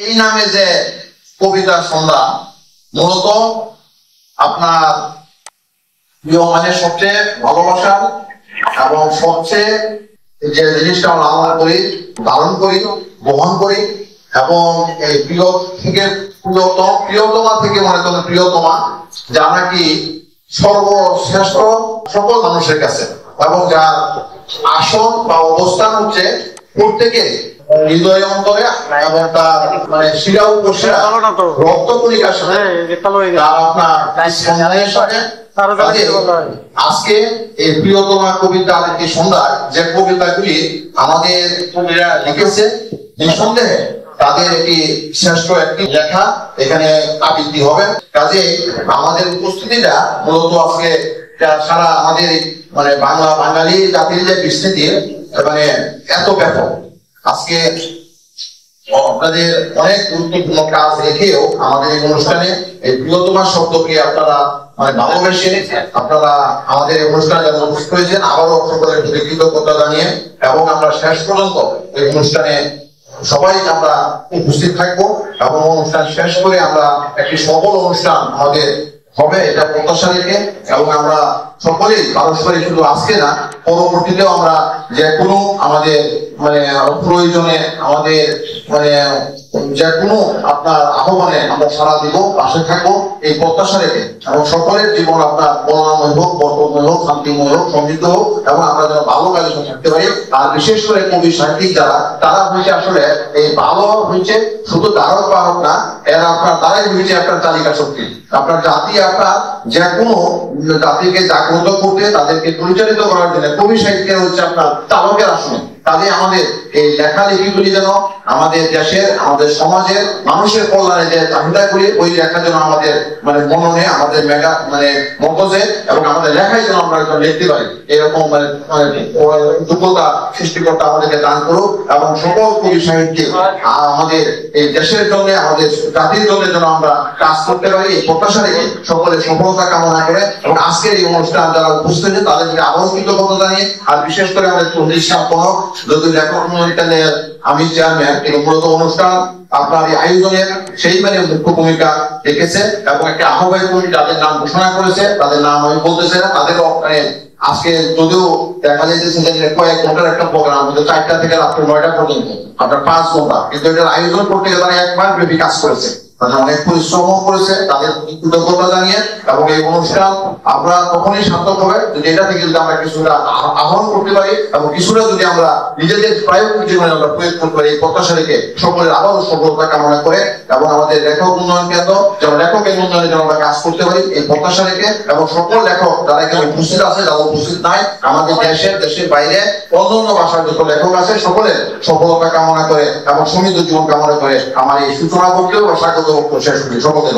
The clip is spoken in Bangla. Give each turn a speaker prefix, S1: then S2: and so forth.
S1: এই নামে যে কবিতা সন্ধ্যা মূলত আপনার প্রিয় মানে সবচেয়ে ভালোবাসার এবং সবচেয়ে যে জিনিসটা আমরা লালন করি, ধারণ করি, বহন করি এবং এই প্রিয় থেকে প্রিয়তমা থেকে মনে করেন প্রিয়তমা, যা নাকি সর্বশ্রেষ্ঠ সকল মানুষের কাছে এবং যার আসন বা অবস্থান হচ্ছে প্রত্যেকের হৃদয় অন্তরে এবং তার মানে শিরা উপশিরা রক্ত কণিকার সাথে আপনার সাথে আজকে এই প্রিয়তমা কবিতার একটি সন্ধ্যায় যে কবিতাগুলি আমাদের কবিরা লিখেছে নিঃসন্দেহে তাদের একটি শ্রেষ্ঠ একটি লেখা এখানে আবৃত্তি হবে। কাজে আমাদের উপস্থিতিটা মূলত আজকে সারা আমাদের মানে বাঙালি জাতির যে বিস্তৃতি মানে এত ব্যাপক, আজকে আপনাদের অনেক গুরুত্বপূর্ণ কাজ রেখেও আমাদের এই অনুষ্ঠানে এই প্রিয়তমা শব্দকে আপনারা মানে ভালোবেসে আপনারা আমাদের এই অনুষ্ঠানে যারা উপস্থিত হয়েছেন আবারও সকলের প্রতি কৃতজ্ঞতা জানিয়ে এবং আমরা শেষ পর্যন্ত এই অনুষ্ঠানে সবাই আমরা উপস্থিত থাকবো এবং অনুষ্ঠান শেষ করে আমরা একটি সফল অনুষ্ঠান আমাদের হবে এটা প্রত্যাশা রেখে এবং আমরা সকলেই পারস্পরিক শুধু আজকে না পরবর্তীতেও আমরা যে কোনো আমাদের মানে প্রয়োজনে আমাদের মানে যে কোনো আপনার আহ্বানে আমরা সাড়া দিব, পাশে থাকবো এই প্রত্যাশা রেখে এবং সকলের জীবন আপনার কল্যাণময় হোক, বরকতময় হোক, শান্তিময় হোক, সমৃদ্ধ হোক এবং আমরা যেন ভালো কাজে থাকতে পারি। আর বিশেষ করে কবি সাহিত্যিক যারা তারা হচ্ছে আসলে এই ভালো হচ্ছে শুধু ধারক বাহক না, এরা আপনার তারাই হচ্ছে আপনার তালিকা শক্তি। আপনার জাতি আপনার যে কোনো জাতিকে জাগ্রত করতে তাদেরকে পরিচালিত করার জন্য কবি সাহিত্যের হচ্ছে আপনার চালকের আসনে। তাহলে আমাদের এই লেখালেখিগুলি যেন আমাদের দেশের আমাদের সমাজের মানুষের কল্যাণে যে চাহিদাগুলি ওই লেখা যেন আমাদের মানে মননে আমাদের মেগা মানে মগজে এবং আমাদের লেখায় যেন আমরা লিখতে পারি এরকম মানে যোগ্যতা সৃষ্টিকর্তা আমাদেরকে দান করুক এবং সকল কবি সাহিত্যে আমাদের এই দেশের জন্য আমাদের জাতির জন্য যেন আমরা কাজ করতে পারি এই প্রত্যাশা রেখে সকলের সফলতা কামনা করে এবং আজকের এই অনুষ্ঠান যারা উপস্থিত তাদেরকে আবারও কৃতজ্ঞতা জানিয়ে আর বিশেষ করে আমাদের চন্দ্রিশ সাপন যদি লেখক মন্ডলীর আমি চেয়ারম্যান কিন্তু মূলত অনুষ্ঠান আপনার এই আয়োজনের সেই মানে মুখ্য ভূমিকা রেখেছে এবং একটা আহ্বায়ক কমিটি যাদের নাম ঘোষণা করেছে তাদের নাম আমি বলতেছি না, তাদেরও আজকে যদিও দেখা যাইতেছে যে কয়েক ঘন্টার একটা প্রোগ্রাম 4টা থেকে রাত্রে 9টা পর্যন্ত আপনার 5 ঘন্টা, কিন্তু এটার আয়োজন করতে গিয়ে তারা 1 মাস ব্যাপী কাজ করেছে, অনেক পরিশ্রম করেছে, তাদের কৃতজ্ঞতা জানিয়ে এবং এই অনুষ্ঠান আমরা তখনই সার্থক হবে যদি এটা থেকে যদি আমরা কিছুটা আহরণ করতে পারি এবং কিছুটা যদি আমরা নিজেদের প্রায়োগিক জীবনে আমরা প্রয়োগ করতে পারি এই প্রত্যাশা রেখে সকলের আবারও সফলতা কামনা করে এবং আমাদের লেখক উন্নয়ন কেন্দ্র যেন লেখকের উন্নয়নে যেন আমরা কাজ করতে পারি এই প্রত্যাশা রেখে এবং সকল লেখক যারা এখানে উপস্থিত আছে যারা উপস্থিত নাই আমাদের দেশের বাইরে অন্যান্য ভাষার যত লেখক আছে সকলের সফলতা কামনা করে এবং সমৃদ্ধ জীবন কামনা করে আমার এই সূচনা করতেও স্বাগত শেষ করি সকলের।